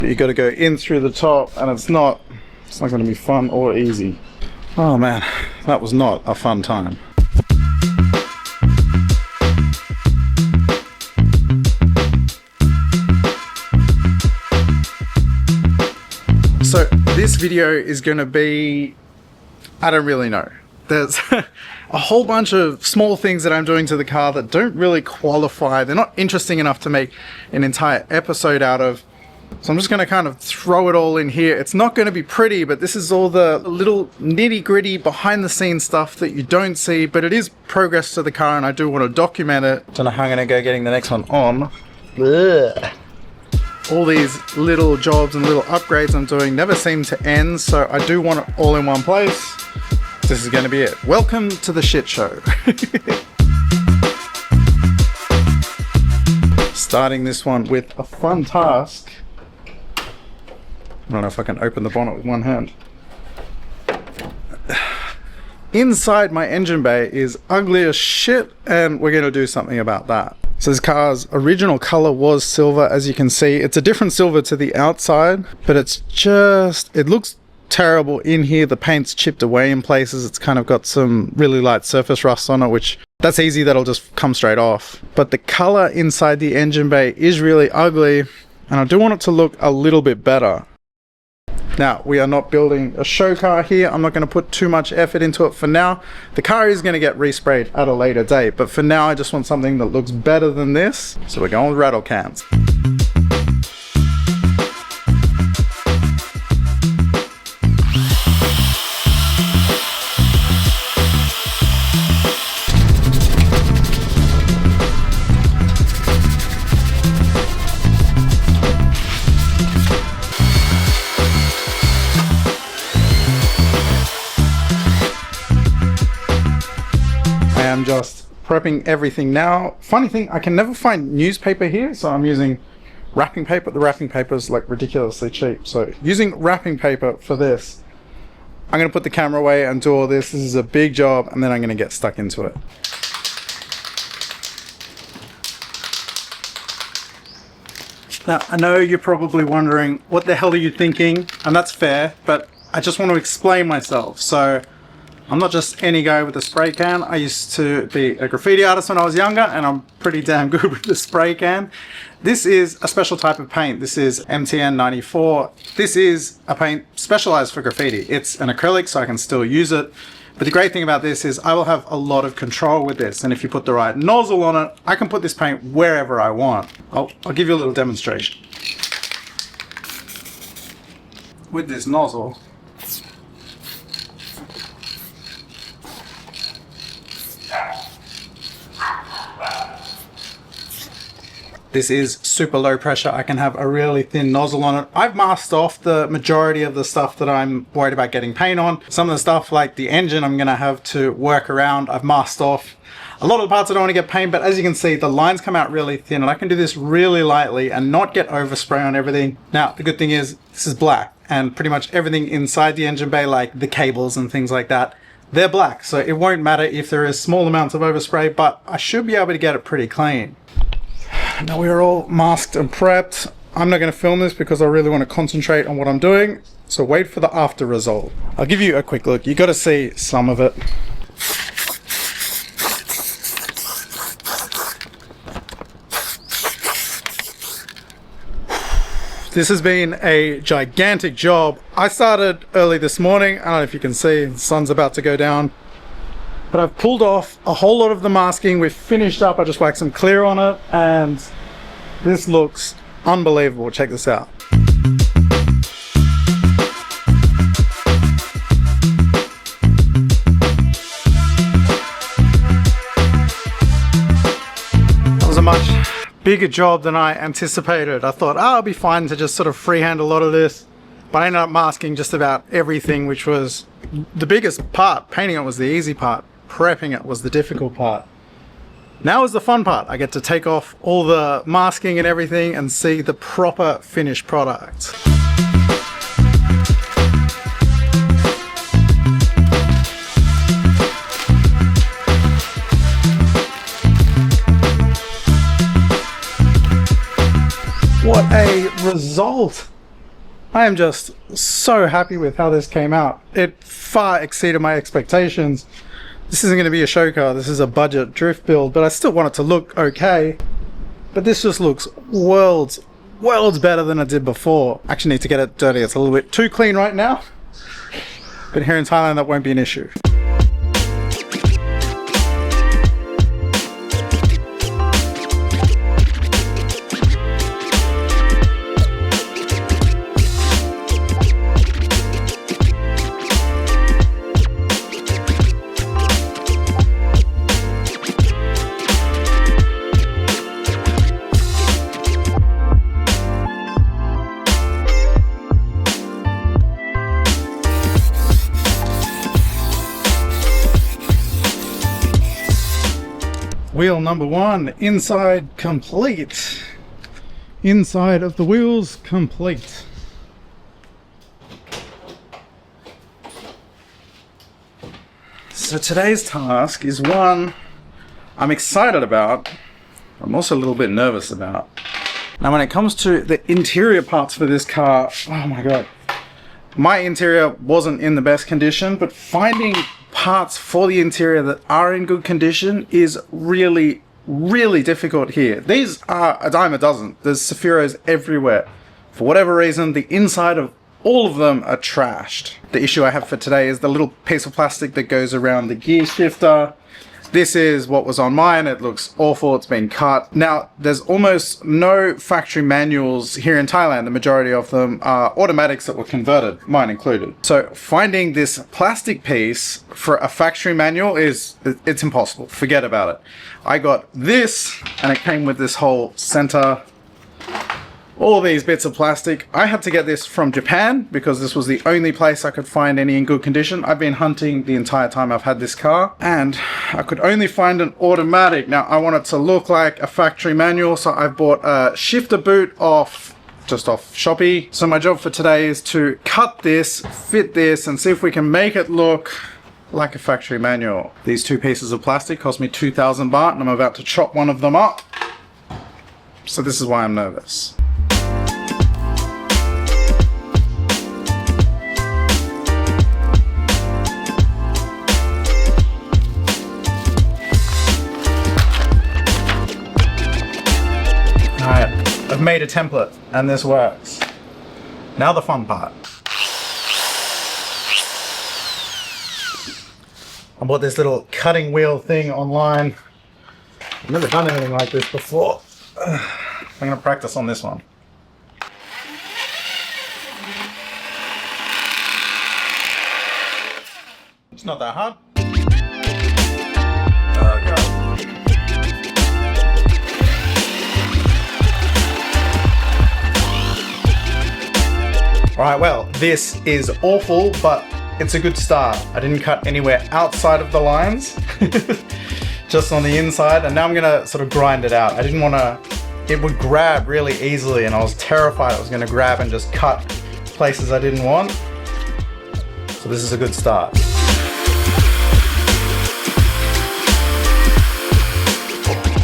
You got to go in through the top, and it's not going to be fun or easy. Oh man, that was not a fun time. So this video is going to be, I don't really know. There's a whole bunch of small things that I'm doing to the car that don't really qualify. They're not interesting enough to make an entire episode out of. So I'm just going to kind of throw it all in here. It's not going to be pretty, but this is all the little nitty gritty behind the scenes stuff that you don't see, but it is progress to the car and I do want to document it. Don't know how I'm going to go getting the next one on. Ugh. All these little jobs and little upgrades I'm doing never seem to end, so I do want it all in one place. This is going to be it. Welcome to the shit show. Starting this one with a fun task. I don't know if I can open the bonnet with one hand. Inside my engine bay is ugly as shit, and we're going to do something about that. So this car's original color was silver, as you can see. It's a different silver to the outside, but it's just, it looks terrible in here. The paint's chipped away in places. It's kind of got some really light surface rust on it, which that's easy, that'll just come straight off. But the color inside the engine bay is really ugly, and I do want it to look a little bit better. Now, we are not building a show car here. I'm not going to put too much effort into it for now. The car is going to get resprayed at a later date, but for now I just want something that looks better than this. So we're going with rattle cans. I'm just prepping everything now. Funny thing, I can never find newspaper here, so I'm using wrapping paper. The wrapping paper is like ridiculously cheap, so using wrapping paper for this. I'm going to put the camera away and do all this. This is a big job, and then I'm going to get stuck into it. Now, I know you're probably wondering, what the hell are you thinking? And that's fair, but I just want to explain myself. So I'm not just any guy with a spray can. I used to be a graffiti artist when I was younger, and I'm pretty damn good with the spray can. This is a special type of paint. This is MTN 94. This is a paint specialized for graffiti. It's an acrylic, so I can still use it. But the great thing about this is I will have a lot of control with this, and if you put the right nozzle on it, I can put this paint wherever I want. I'll give you a little demonstration. With this nozzle, this is super low pressure. I can have a really thin nozzle on it. I've masked off the majority of the stuff that I'm worried about getting paint on. Some of the stuff like the engine I'm gonna have to work around. I've masked off a lot of the parts I don't want to get paint, but as you can see, the lines come out really thin, and I can do this really lightly and not get overspray on everything. Now, the good thing is this is black, and pretty much everything inside the engine bay, like the cables and things like that, they're black. So it won't matter if there is small amounts of overspray, but I should be able to get it pretty clean. Now we're all masked and prepped. I'm not going to film this because I really want to concentrate on what I'm doing, so wait for the after result. I'll give you a quick look. You got to see some of it. This has been a gigantic job. I started early this morning. I don't know if you can see, the sun's about to go down. But I've pulled off a whole lot of the masking. We've finished up. I just waxed some clear on it, and this looks unbelievable. Check this out. That was a much bigger job than I anticipated. I thought, oh, I'll be fine to just sort of freehand a lot of this. But I ended up masking just about everything, which was the biggest part. Painting it was the easy part. Prepping it was the difficult part. Now is the fun part. I get to take off all the masking and everything and see the proper finished product. What a result! I am just so happy with how this came out. It far exceeded my expectations. This isn't going to be a show car, this is a budget drift build, but I still want it to look okay. But this just looks worlds better than it did before. I actually need to get it dirty, it's a little bit too clean right now. But here in Thailand that won't be an issue. Wheel number one, inside complete. Inside of the wheels complete. So today's task is one I'm excited about, I'm also a little bit nervous about. Now when it comes to the interior parts for this car, oh my god. My interior wasn't in the best condition, but finding parts for the interior that are in good condition is really difficult here. These are a dime a dozen. There's Cefiros everywhere. For whatever reason, the inside of all of them are trashed. The issue I have for today is the little piece of plastic that goes around the gear shifter. This is what was on mine. It looks awful. It's been cut. Now, there's almost no factory manuals here in Thailand. The majority of them are automatics that were converted, mine included. So finding this plastic piece for a factory manual it's impossible. Forget about it. I got this and it came with this whole center, all these bits of plastic. I had to get this from Japan because this was the only place I could find any in good condition. I've been hunting the entire time I've had this car and I could only find an automatic. Now I want it to look like a factory manual, so I bought a shifter boot just off Shopee. So my job for today is to cut this, fit this, and see if we can make it look like a factory manual. These two pieces of plastic cost me 2,000 baht and I'm about to chop one of them up. So this is why I'm nervous. Alright, I've made a template and this works. Now the fun part. I bought this little cutting wheel thing online. I've never done anything like this before. I'm going to practice on this one. It's not that hard. Oh god. Alright, well, this is awful, but it's a good start. I didn't cut anywhere outside of the lines, just on the inside, and now I'm gonna sort of grind it out. I didn't want to, it would grab really easily, and I was terrified it was gonna grab and just cut places I didn't want. So this is a good start.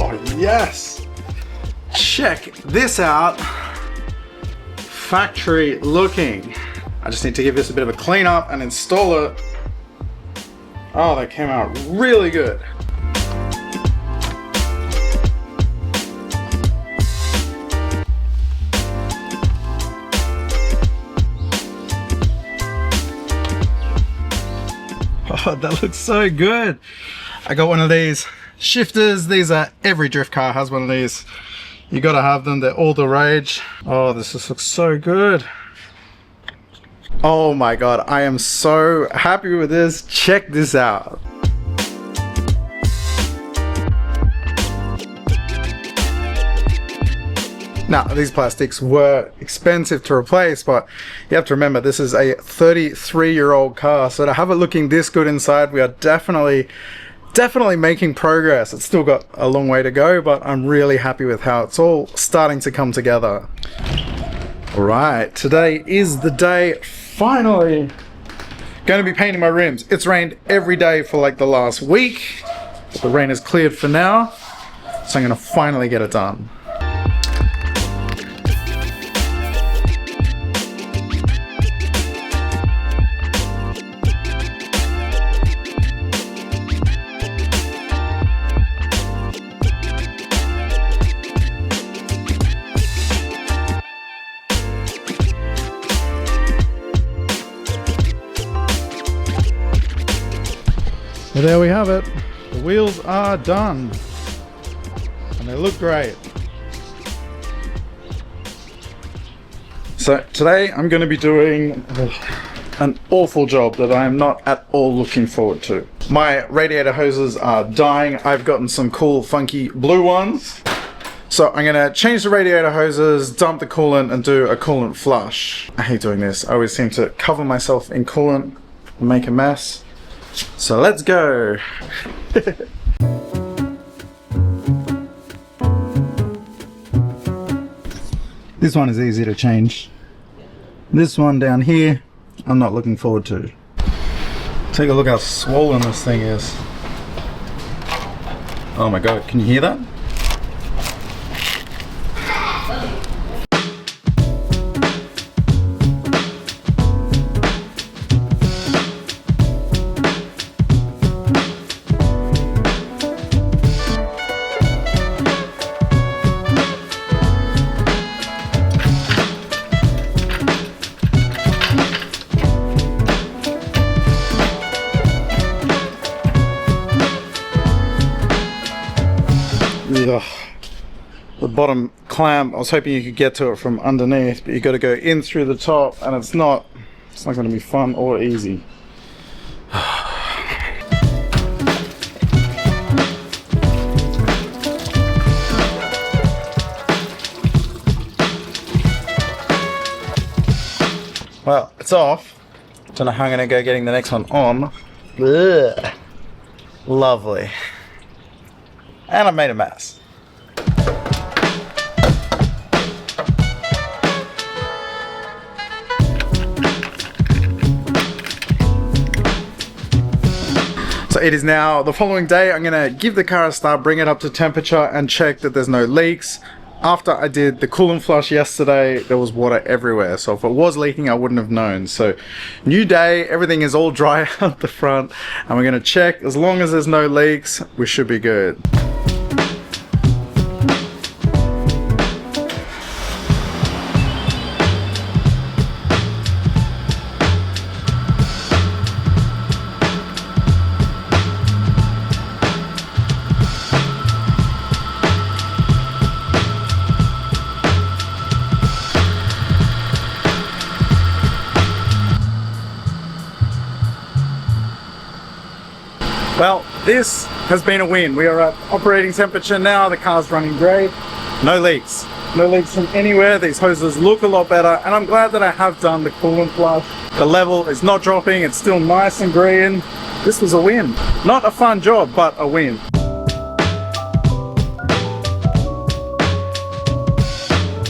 Oh yes! Check this out. Factory looking. I just need to give this a bit of a clean up and install it. Oh, that came out really good. Oh, that looks so good. I got one of these shifters. These are, every drift car has one of these. You gotta have them, they're all the rage. Oh, this just looks so good. Oh my god, I am so happy with this. Check this out. Now, these plastics were expensive to replace, but you have to remember this is a 33-year-old car, so to have it looking this good inside, we are definitely making progress. It's still got a long way to go, but I'm really happy with how it's all starting to come together. Alright, today is the day, finally, going to be painting my rims. It's rained every day for like the last week, but the rain has cleared for now, so I'm going to finally get it done. Well, there we have it. The wheels are done. And they look great. So today I'm going to be doing an awful job that I am not at all looking forward to. My radiator hoses are dying. I've gotten some cool funky blue ones. So I'm going to change the radiator hoses, dump the coolant and do a coolant flush. I hate doing this. I always seem to cover myself in coolant and make a mess. So let's go. This one is easy to change. This one down here, I'm not looking forward to. Take a look how swollen this thing is. Oh my god, can you hear that? Ugh. The bottom clamp, I was hoping you could get to it from underneath, but you got to go in through the top, and it's not going to be fun or easy. Well, it's off. Don't know how I'm going to go getting the next one on. Ugh. Lovely. And I've made a mess. So it is now the following day. I'm gonna give the car a start, bring it up to temperature and check that there's no leaks. After I did the coolant flush yesterday, there was water everywhere. So if it was leaking, I wouldn't have known. So new day, everything is all dry out the front. And we're gonna check, as long as there's no leaks, we should be good. Well, this has been a win. We are at operating temperature now. The car's running great. No leaks. No leaks from anywhere. These hoses look a lot better, and I'm glad that I have done the coolant flush. The level is not dropping. It's still nice and green. This was a win. Not a fun job, but a win.